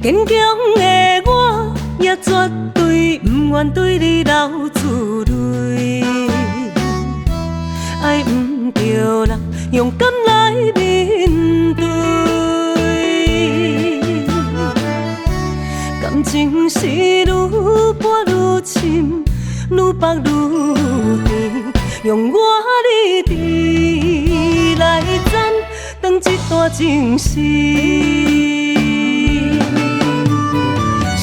坚强的我，也绝对不愿对你流珠泪。爱不着人，勇敢来面对。感情是愈拨愈深，愈绑愈甜，用我理智来斩断这段情丝。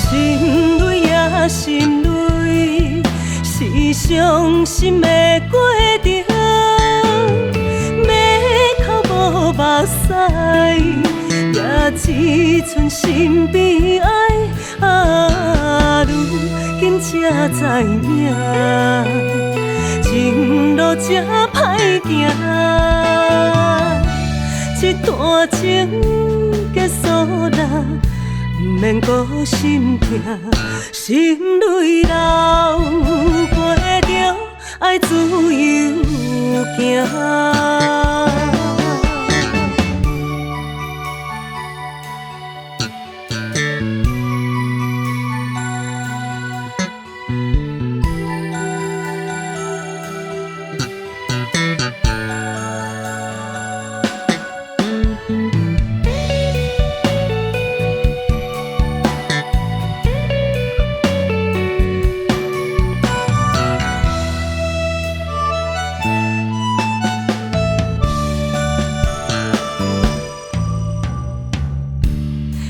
心累也心累，是伤心的过程，要口无目屎，也只剩心悲哀。如今才知影，情路这歹行，这段情结束啦，不免搁心痛，心泪流，陪着爱自由行。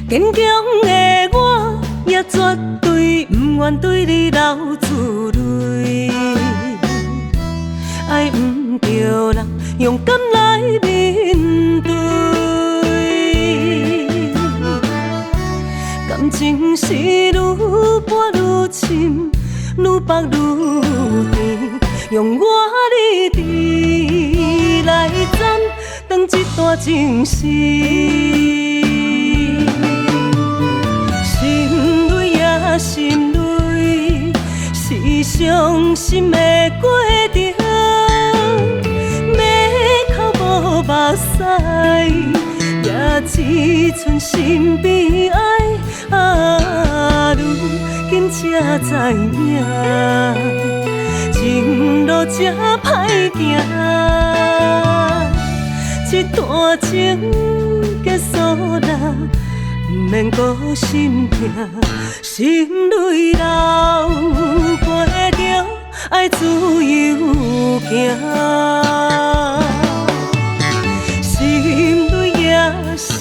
坚强的我，也绝对不愿对你流珠泪。爱不着人，勇敢来面对。感情是愈拨愈深，愈绑愈甜，用我理智来斩断这段情丝。心累是伤心的过程，要口无目屎，也只剩心悲哀。如今才知影，情路这歹行，这段情结束啦，不免搁心痛，心泪流，陪着爱自由行。心累也心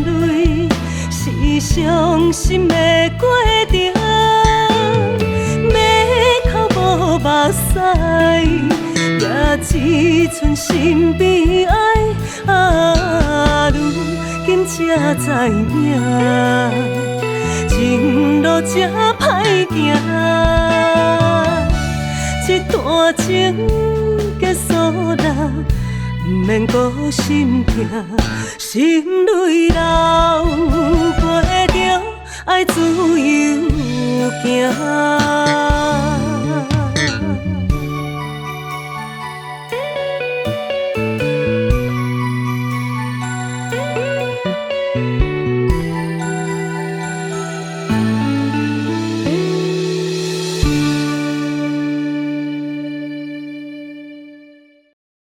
累，是伤心的过程，要口无目屎，也只剩心悲哀。如今才知影，情路这歹行，这段情结束啦，不免搁心痛，心泪流，陪着爱自由行。